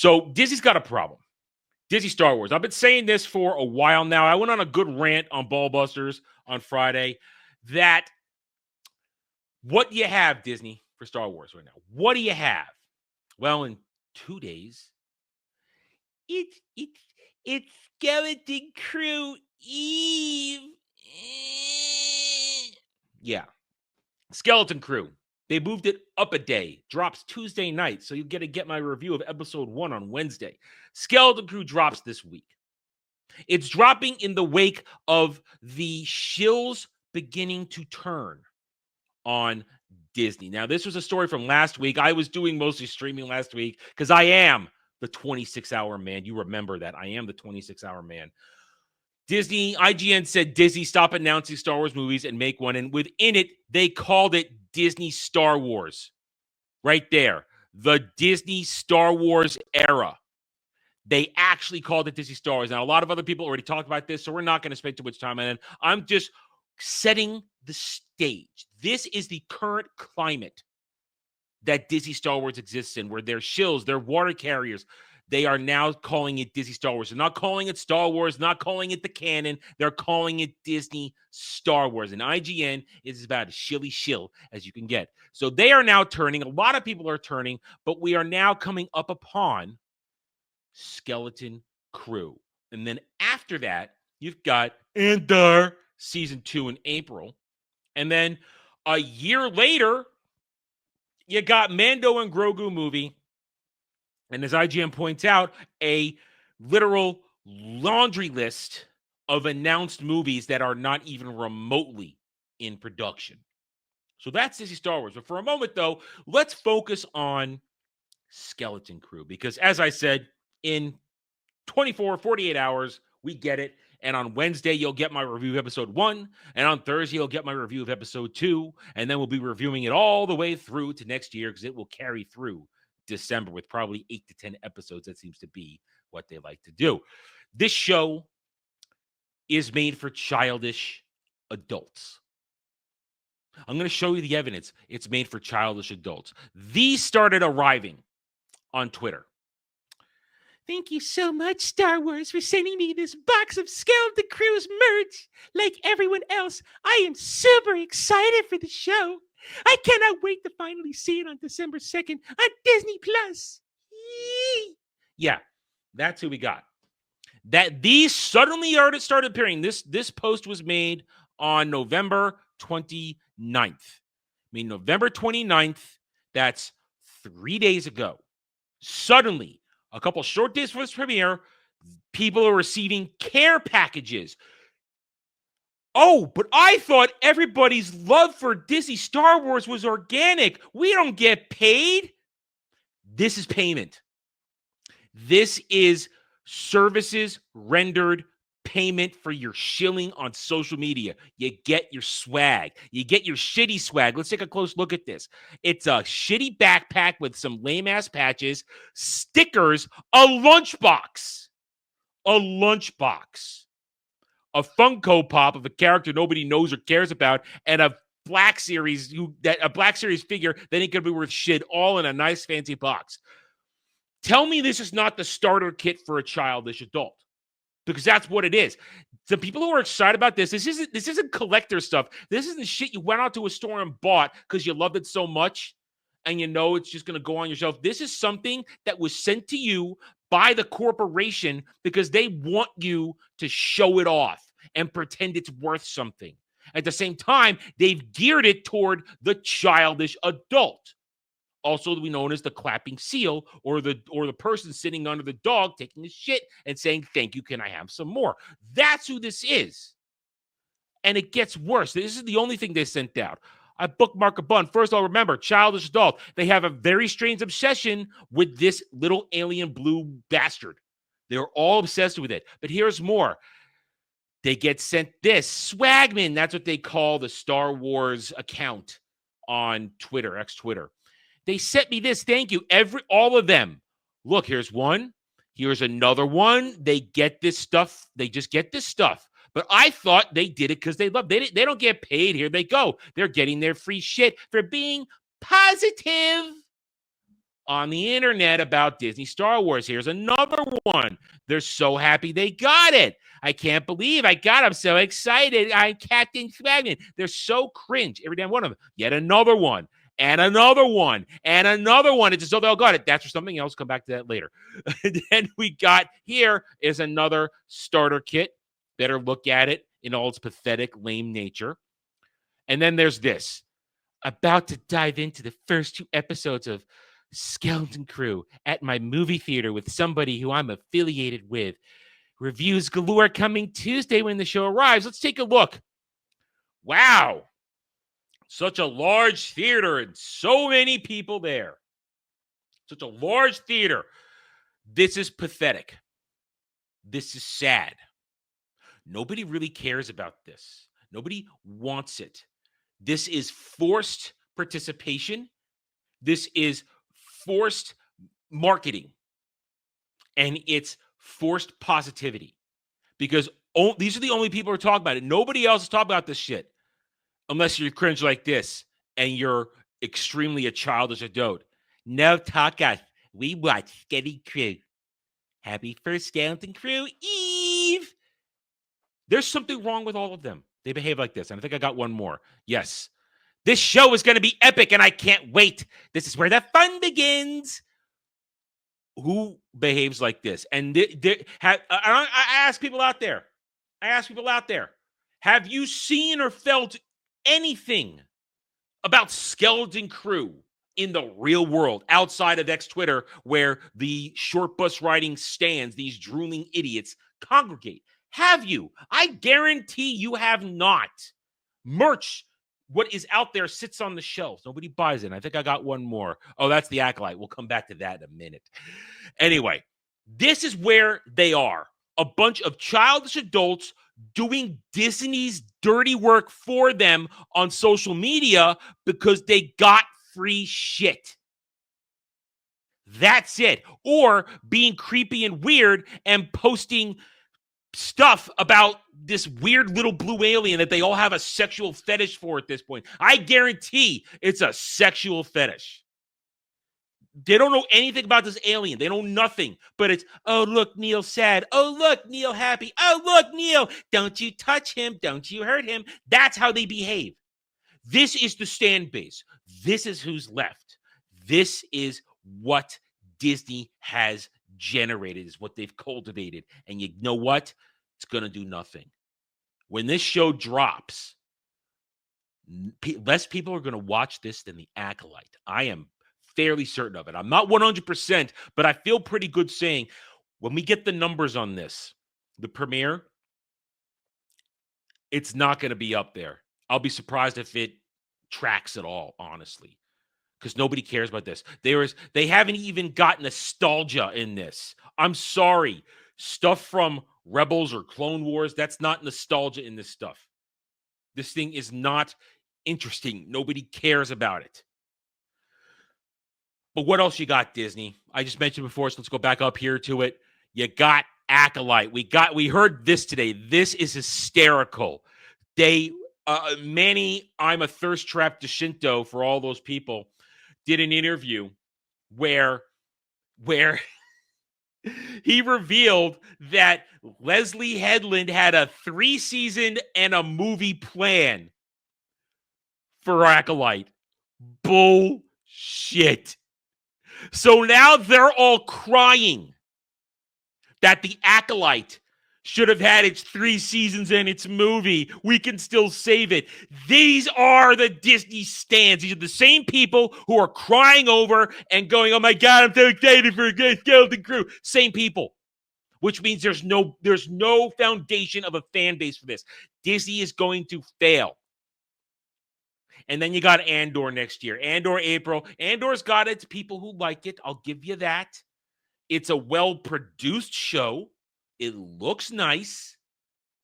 So Disney's got a problem. Disney Star Wars. I've been saying this for a while now. I went on a good rant on Ballbusters on Friday that what do you have, Disney, for Star Wars right now? What do you have? Well, in 2 days, it's it's it's Skeleton Crew Eve. Yeah, Skeleton Crew. They moved it up a day. Drops Tuesday night, so you get to get my review of episode 1 on Wednesday. Skeleton Crew drops this week. It's dropping in the wake of the Shills beginning to turn on Disney. Now, this was a story from last week. I was doing mostly streaming last week because I am the 26-hour man. You remember that. I am the 26-hour man. Disney, IGN said, Disney, stop announcing Star Wars movies and make one. And within it, they called it Disney Star Wars. Right there. The Disney Star Wars era. They actually called it Disney Star Wars. Now, a lot of other people already talked about this, so we're not going to spend too much time on it. I'm just setting the stage. This is the current climate that Disney Star Wars exists in, where they're shills, they're water carriers. They are now calling it Disney Star Wars. They're not calling it Star Wars, not calling it the canon. They're calling it Disney Star Wars. And IGN is about as shilly shill as you can get. So they are now turning. A lot of people are turning, but we are now coming up upon Skeleton Crew. And then after that, you've got Andor season 2 in April. And then a year later, you got Mando and Grogu movie. And as IGN points out, a literal laundry list of announced movies that are not even remotely in production. So that's Disney Star Wars. But for a moment, though, let's focus on Skeleton Crew. Because as I said, in 48 hours, we get it. And on Wednesday, you'll get my review of episode 1. And on Thursday, you'll get my review of episode 2. And then we'll be reviewing it all the way through to next year because it will carry through December with probably 8 to 10 episodes. That seems to be what they like to do. This show is made for childish adults. I'm going to show you the evidence. It's made for childish adults. These started arriving on Twitter. Thank you so much, Star Wars, for sending me this box of Skeleton Crew's merch. Like everyone else, I am super excited for the show. I cannot wait to finally see it on December 2nd on Disney Plus. Yeah, that's who we got. That these suddenly started appearing. This post was made on November 29th. I mean, November 29th, that's 3 days ago. Suddenly, a couple short days for this premiere, people are receiving care packages. Oh, but I thought everybody's love for Disney Star Wars was organic. We don't get paid. This is payment. This is services rendered payment for your shilling on social media. You get your swag. You get your shitty swag. Let's take a close look at this. It's a shitty backpack with some lame-ass patches, stickers, a lunchbox. A Funko Pop of a character nobody knows or cares about, and a Black Series figure that ain't gonna be worth shit, all in a nice fancy box. Tell me this is not the starter kit for a childish adult, because that's what it is. The people who are excited about this isn't collector stuff. This isn't shit you went out to a store and bought because you loved it so much, and you know it's just gonna go on your shelf. This is something that was sent to you by the corporation because they want you to show it off and pretend it's worth something. At the same time, they've geared it toward the childish adult, also to be known as the clapping seal, or the person sitting under the dog taking a shit and saying, "Thank you, can I have some more?" That's who this is. And it gets worse. This is the only thing they sent out. I bookmark a bun. First of all, remember, childish adult. They have a very strange obsession with this little alien blue bastard. They're all obsessed with it. But here's more. They get sent this. Swagman, that's what they call the Star Wars account on Twitter, ex-Twitter. They sent me this. Thank you. All of them. Look, here's one. Here's another one. They get this stuff. They just get this stuff. But I thought they did it because they love it. They don't get paid. Here they go. They're getting their free shit for being positive. on the internet about Disney Star Wars. Here's another one. They're so happy they got it. I can't believe I got it. I'm so excited. I'm Captain Swagman. They're so cringe. Every damn one of them. Yet another one. And another one. And another one. It's as though they all got it. That's for something else. Come back to that later. And then we got here is another starter kit. Better look at it in all its pathetic, lame nature. And then there's this. About to dive into the first 2 episodes of Skeleton Crew at my movie theater with somebody who I'm affiliated with. Reviews galore coming Tuesday when the show arrives. Let's take a look. Wow. Such a large theater and so many people there. Such a large theater. This is pathetic. This is sad. Nobody really cares about this. Nobody wants it. This is forced participation. This is forced marketing. And it's forced positivity. Because these are the only people who are talking about it. Nobody else is talking about this shit. Unless you're cringe like this and you're extremely a childish adult. No talk us. We watch Skeleton Crew. Happy first Skeleton Crew Eve. There's something wrong with all of them. They behave like this. And I think I got one more. Yes. This show is going to be epic and I can't wait. This is where the fun begins. Who behaves like this? And I ask people out there. Have you seen or felt anything about Skeleton Crew in the real world outside of X Twitter where the short bus riding stands, these drooling idiots, congregate? Have you? I guarantee you have not. Merch, what is out there, sits on the shelves. Nobody buys it. And I think I got one more. Oh, that's the Acolyte. We'll come back to that in a minute. Anyway, this is where they are. A bunch of childish adults doing Disney's dirty work for them on social media because they got free shit. That's it. Or being creepy and weird and posting stuff about this weird little blue alien that they all have a sexual fetish for at this point. I guarantee it's a sexual fetish. They don't know anything about this alien. They know nothing. But it's, oh, look, Neil's sad. Oh, look, Neil happy. Oh, look, Neil, don't you touch him. Don't you hurt him. That's how they behave. This is the stand base. This is who's left. This is what Disney has generated, is what they've cultivated. And you know what? It's going to do nothing. When this show drops, less people are going to watch this than the Acolyte. I am fairly certain of it. I'm not 100%, but I feel pretty good saying when we get the numbers on this, the premiere, it's not going to be up there. I'll be surprised if it tracks at all, honestly, because nobody cares about this. They haven't even got nostalgia in this. I'm sorry. Stuff from Rebels or Clone Wars, that's not nostalgia in this stuff. This thing is not interesting. Nobody cares about it. But what else you got, Disney? I just mentioned before, so let's go back up here to it. You got Acolyte. We heard this today. This is hysterical. Manny, I'm a thirst trap to Shinto for all those people, did an interview where he revealed that Leslie Headland had a 3-season and a movie plan for Acolyte. Bullshit. So now they're all crying that the Acolyte should have had its 3 seasons and its movie. We can still save it. These are the Disney stans. These are the same people who are crying over and going, oh my God, I'm so excited for a Skeleton Crew. Same people. Which means there's no foundation of a fan base for this. Disney is going to fail. And then you got Andor next year. Andor April. Andor's got its people who like it. I'll give you that. It's a well-produced show. It looks nice.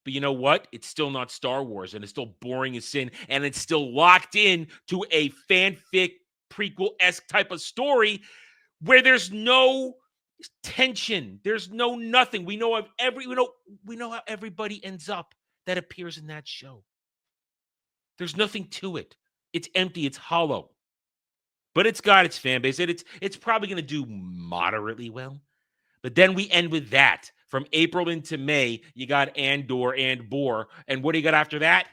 But you know what? It's still not Star Wars. And it's still boring as sin. And it's still locked in to a fanfic prequel-esque type of story where there's no tension. There's no nothing. We know how everybody ends up that appears in that show. There's nothing to it. It's empty. It's hollow. but it's got its fan base, and it's probably going to do moderately well. But then we end with that. From April into May, you got Andor and Boar. And what do you got after that?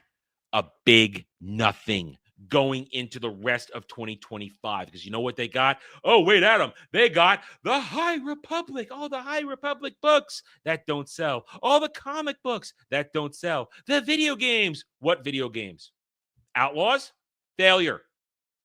A big nothing going into the rest of 2025. Because you know what they got? Oh, wait, Adam. They got the High Republic. All the High Republic books that don't sell. All the comic books that don't sell. The video games. What video games? Outlaws? Failure.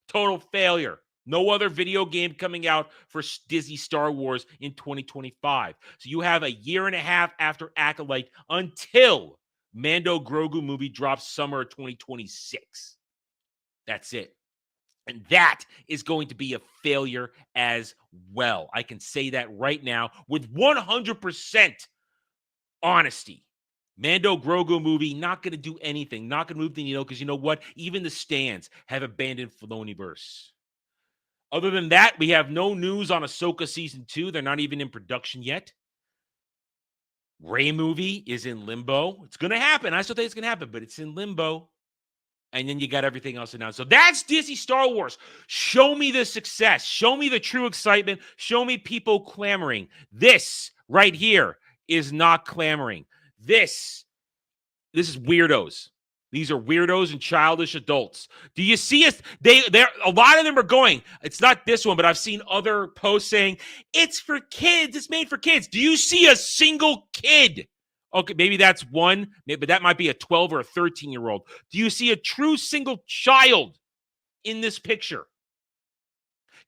Total failure. No other video game coming out for Disney Star Wars in 2025. So you have a year and a half after Acolyte until Mando Grogu movie drops summer of 2026. That's it. And that is going to be a failure as well. I can say that right now with 100% honesty. Mando Grogu movie, not going to do anything. Not going to move the needle because you know what? Even the stands have abandoned Filoniverse. Other than that, we have no news on Ahsoka Season 2. They're not even in production yet. Rey movie is in limbo. It's going to happen. I still think it's going to happen, but it's in limbo. And then you got everything else announced. So that's Disney Star Wars. Show me the success. Show me the true excitement. Show me people clamoring. This right here is not clamoring. This is weirdos. These are weirdos and childish adults. Do you see us? They're a lot of them are going. It's not this one, but I've seen other posts saying it's for kids. It's made for kids. Do you see a single kid? Okay, maybe that's one, but that might be a 12 or a 13-year-old. Do you see a true single child in this picture?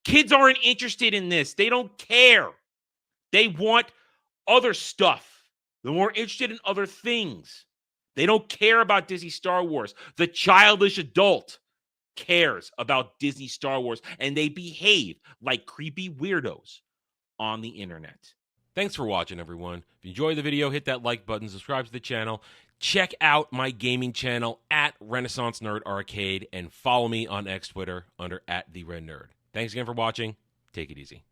Kids aren't interested in this. They don't care. They want other stuff. They're more interested in other things. They don't care about Disney Star Wars. The childish adult cares about Disney Star Wars, and they behave like creepy weirdos on the internet. Thanks for watching, everyone. If you enjoyed the video, hit that like button, subscribe to the channel, check out my gaming channel at Renaissance Nerd Arcade, and follow me on X Twitter under @TheRedNerd. Thanks again for watching. Take it easy.